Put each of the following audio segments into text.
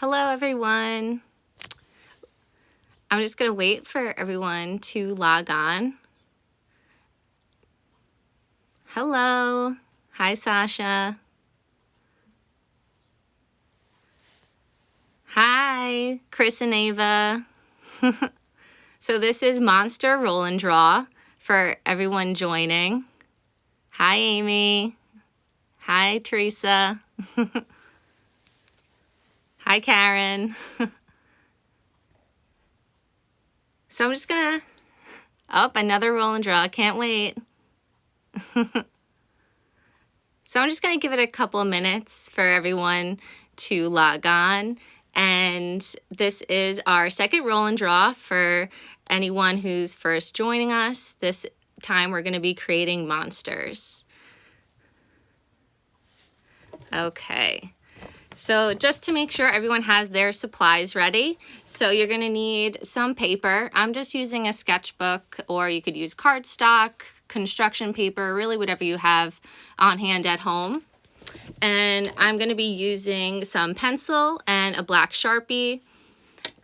Hello, everyone. I'm just going to wait for everyone to log on. Hello. Hi, Sasha. Hi, Chris and Ava. So this is Monster Roll and Draw for everyone joining. Hi, Amy. Hi, Teresa. Hi, Karen. So I'm just gonna, another roll and draw. Can't wait. So I'm just gonna give it a couple of minutes for everyone to log on. And this is our second roll and draw for anyone who's first joining us. This time we're gonna be creating monsters. Okay. So just to make sure everyone has their supplies ready, so you're going to need some paper. I'm just using a sketchbook, or you could use cardstock, construction paper, really whatever you have on hand at home. And I'm going to be using some pencil and a black Sharpie,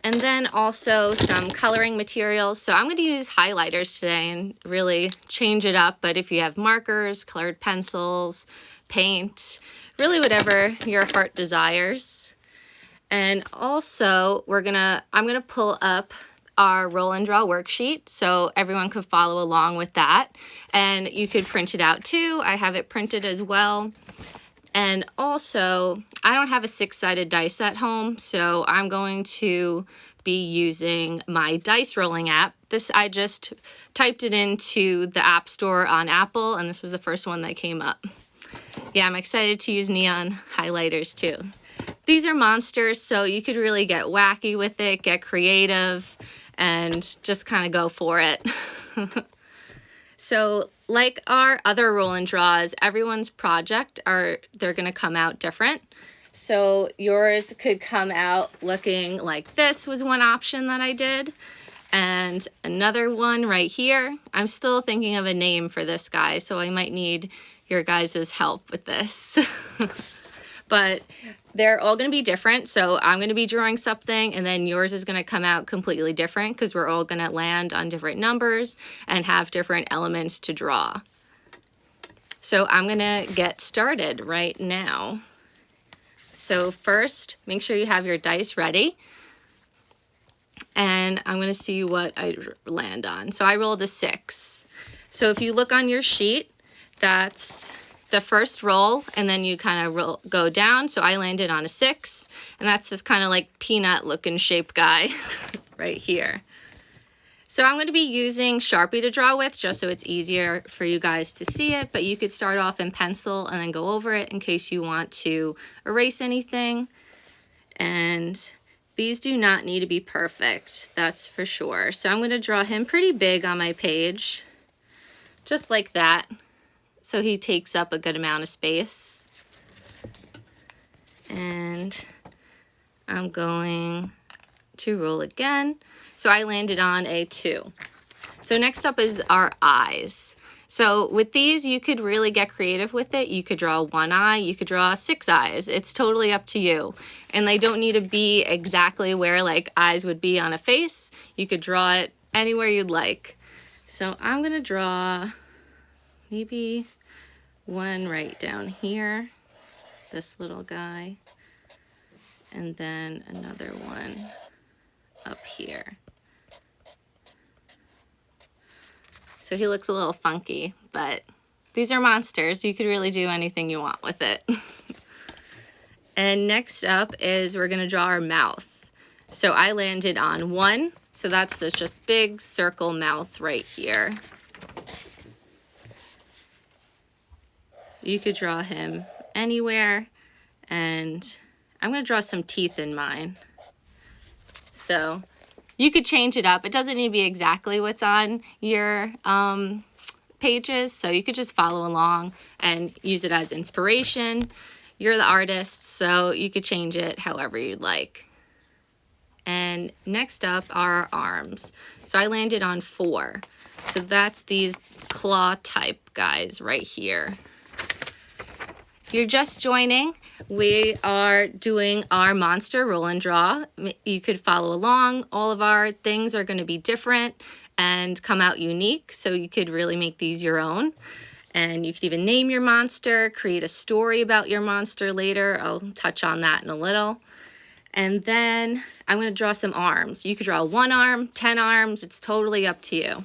and then also some coloring materials. So I'm going to use highlighters today and really change it up, but if you have markers, colored pencils, paint, really whatever your heart desires. And also I'm gonna pull up our roll and draw worksheet so everyone could follow along with that. And you could print it out too. I have it printed as well. And also, I don't have a 6-sided dice at home, so I'm going to be using my dice rolling app. I just typed it into the App Store on Apple, and this was the first one that came up. Yeah, I'm excited to use neon highlighters too. These are monsters, so you could really get wacky with it, get creative, and just kind of go for it. So like our other roll and draws, everyone's project they're gonna come out different. So yours could come out looking like this was one option that I did. And another one right here. I'm still thinking of a name for this guy, so I might need your guys' help with this. But they're all going to be different. So I'm going to be drawing something, and then yours is going to come out completely different because we're all going to land on different numbers and have different elements to draw. So I'm going to get started right now. So first, make sure you have your dice ready. And I'm going to see what I land on. So I rolled a 6. So if you look on your sheet, that's the first roll, and then you kind of go down. So I landed on a 6, and that's this kind of like peanut looking shape guy right here. So I'm going to be using Sharpie to draw with just so it's easier for you guys to see it, but you could start off in pencil and then go over it in case you want to erase anything. And these do not need to be perfect, that's for sure. So I'm going to draw him pretty big on my page, just like that. So he takes up a good amount of space. And I'm going to roll again. So I landed on a 2. So next up is our eyes. So with these, you could really get creative with it. You could draw 1 eye, you could draw 6 eyes. It's totally up to you. And they don't need to be exactly where like eyes would be on a face. You could draw it anywhere you'd like. So I'm gonna draw maybe one right down here, this little guy, and then another one up here. So he looks a little funky, but these are monsters. You could really do anything you want with it. And next up is we're gonna draw our mouth. So I landed on 1, so that's this just big circle mouth right here. You could draw him anywhere, and I'm gonna draw some teeth in mine. So you could change it up. It doesn't need to be exactly what's on your pages, so you could just follow along and use it as inspiration. You're the artist, so you could change it however you'd like. And next up are our arms. So I landed on 4. So that's these claw type guys right here. If you're just joining, we are doing our monster roll and draw. You could follow along. All of our things are going to be different and come out unique, so you could really make these your own. And you could even name your monster, create a story about your monster later. I'll touch on that in a little. And then I'm going to draw some arms. You could draw 1 arm, 10 arms. It's totally up to you.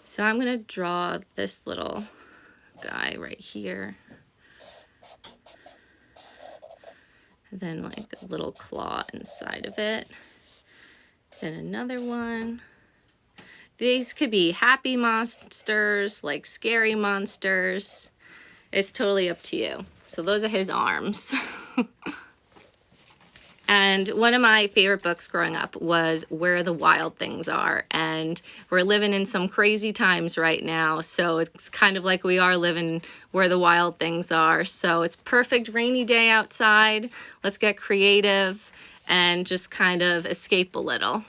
So I'm going to draw this little guy right here. And then like a little claw inside of it. Then another one. These could be happy monsters, like scary monsters. It's totally up to you. So those are his arms. And one of my favorite books growing up was Where the Wild Things Are. And we're living in some crazy times right now. So it's kind of like we are living where the wild things are. So it's perfect rainy day outside. Let's get creative and just kind of escape a little.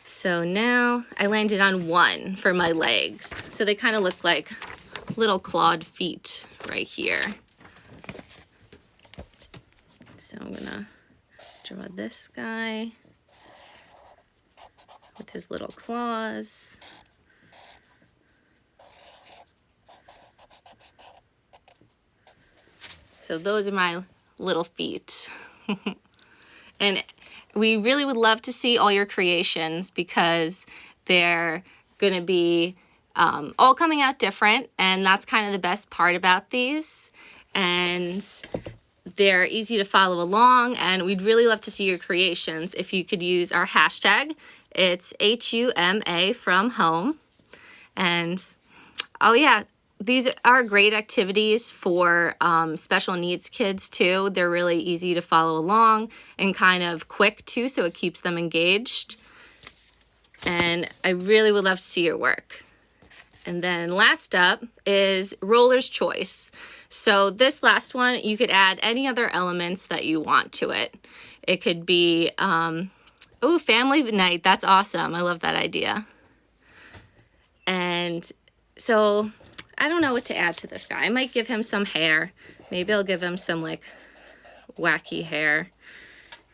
So now I landed on 1 for my legs. So they kind of look like little clawed feet right here. So I'm gonna draw this guy with his little claws. So those are my little feet. And we really would love to see all your creations because they're gonna be all coming out different, and that's kind of the best part about these. And they're easy to follow along, and we'd really love to see your creations if you could use our hashtag. It's HUMA from home. And oh yeah, these are great activities for special needs kids too. They're really easy to follow along and kind of quick too, so it keeps them engaged. And I really would love to see your work. And then last up is Roller's Choice. So this last one, you could add any other elements that you want to it. It could be, family night. That's awesome. I love that idea. And so I don't know what to add to this guy. I might give him some hair. Maybe I'll give him some like wacky hair.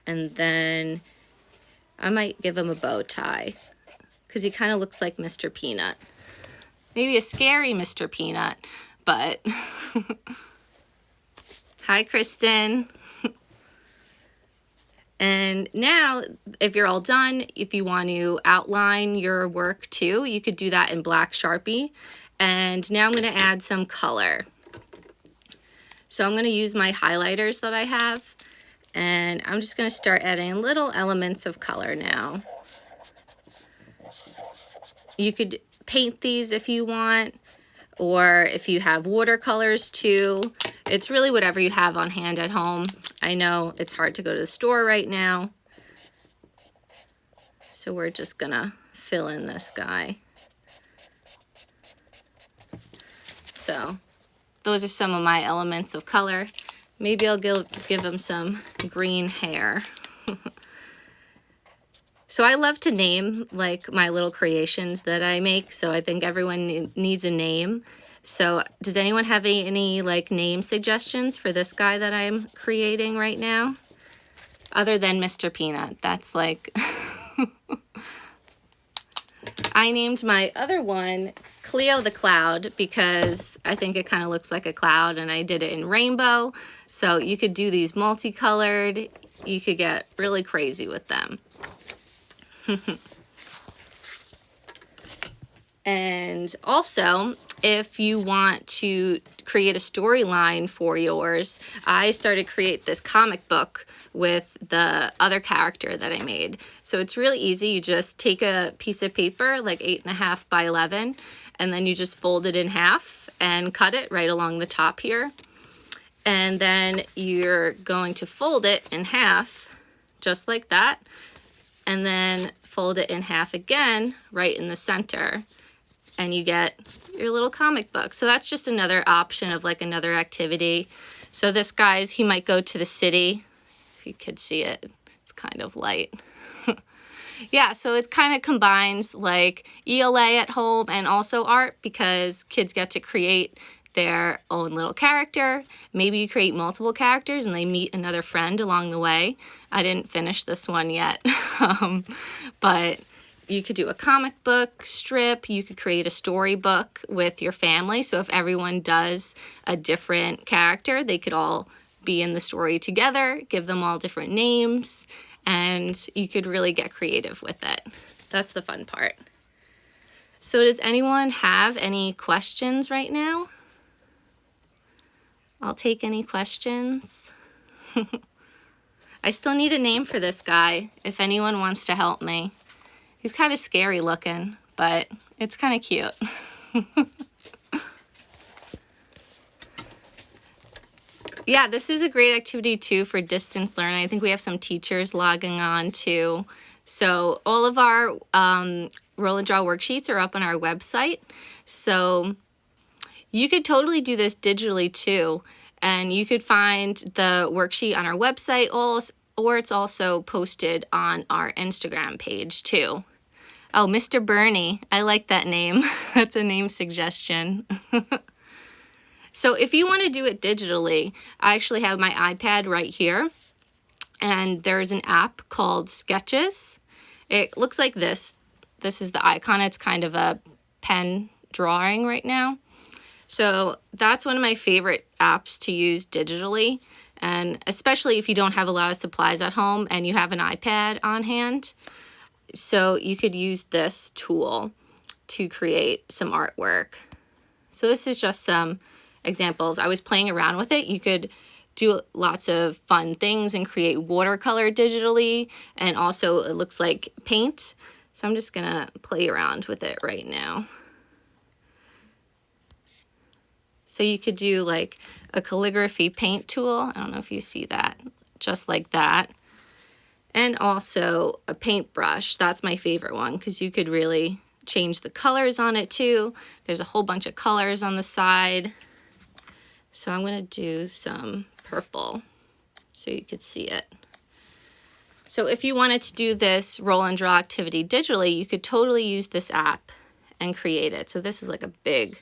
And then I might give him a bow tie because he kind of looks like Mr. Peanut. Maybe a scary Mr. Peanut, but hi, Kristen. And now, if you're all done, if you want to outline your work too, you could do that in black Sharpie. And now I'm going to add some color. So I'm going to use my highlighters that I have, and I'm just going to start adding little elements of color now. You could paint these if you want, or if you have watercolors too. It's really whatever you have on hand at home. I know it's hard to go to the store right now, so we're just gonna fill in this guy. So those are some of my elements of color. Maybe I'll give him some green hair. So I love to name like my little creations that I make, so I think everyone needs a name. So does anyone have any like name suggestions for this guy that I'm creating right now? Other than Mr. Peanut, that's like... I named my other one Cleo the Cloud because I think it kind of looks like a cloud, and I did it in rainbow. So you could do these multicolored. You could get really crazy with them. And also, if you want to create a storyline for yours, I started to create this comic book with the other character that I made. So it's really easy. You just take a piece of paper, like 8.5 by 11, and then you just fold it in half and cut it right along the top here. And then you're going to fold it in half, just like that, and then fold it in half again right in the center, and you get your little comic book. So that's just another option of like another activity. So this guy's, he might go to the city. If you could see it, it's kind of light. Yeah, so it kind of combines like ELA at home and also art, because kids get to create their own little character. Maybe you create multiple characters and they meet another friend along the way. I didn't finish this one yet, but you could do a comic book strip. You could create a storybook with your family. So if everyone does a different character, they could all be in the story together, give them all different names, and you could really get creative with it. That's the fun part. So does anyone have any questions right now? I'll take any questions. I still need a name for this guy, if anyone wants to help me. He's kind of scary looking, but it's kind of cute. Yeah, this is a great activity too for distance learning. I think we have some teachers logging on too. So all of our roll and draw worksheets are up on our website. So you could totally do this digitally too. And you could find the worksheet on our website, or it's also posted on our Instagram page too. Oh, Mr. Bernie, I like that name. That's a name suggestion. So if you want to do it digitally, I actually have my iPad right here, and there's an app called Sketches. It looks like this. This is the icon. It's kind of a pen drawing right now. So that's one of my favorite apps to use digitally, and especially if you don't have a lot of supplies at home and you have an iPad on hand. So you could use this tool to create some artwork. So this is just some examples. I was playing around with it. You could do lots of fun things and create watercolor digitally, and also it looks like paint. So I'm just gonna play around with it right now. So you could do like a calligraphy paint tool. I don't know if you see that, just like that. And also a paintbrush. That's my favorite one because you could really change the colors on it too. There's a whole bunch of colors on the side. So I'm gonna do some purple so you could see it. So if you wanted to do this roll and draw activity digitally, you could totally use this app and create it. So this is like a big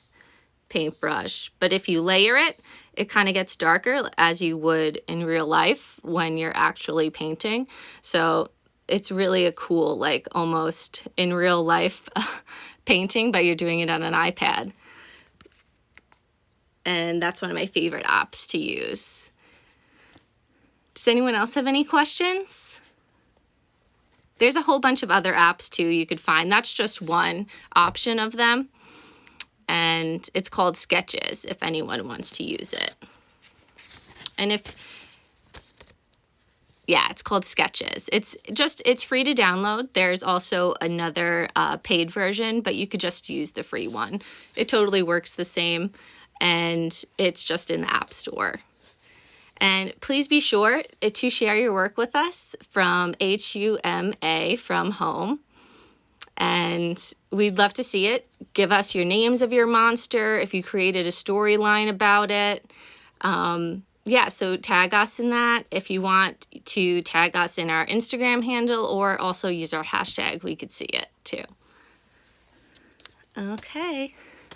paintbrush, but if you layer it, it kind of gets darker as you would in real life when you're actually painting. So it's really a cool, like almost in real life painting, but you're doing it on an iPad. And that's one of my favorite apps to use. Does anyone else have any questions? There's a whole bunch of other apps too you could find. That's just one option of them. And it's called Sketches if anyone wants to use it. And it's called Sketches. It's free to download. There's also another paid version, but you could just use the free one. It totally works the same, and it's just in the App Store. And please be sure to share your work with us from HUMA from home. And we'd love to see it. Give us your names of your monster, if you created a storyline about it. So tag us in that. If you want to tag us in our Instagram handle or also use our hashtag, we could see it too. Okay.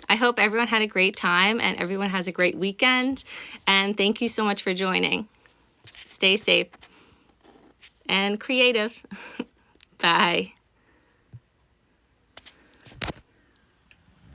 I hope everyone had a great time and everyone has a great weekend. And thank you so much for joining. Stay safe and creative. Bye.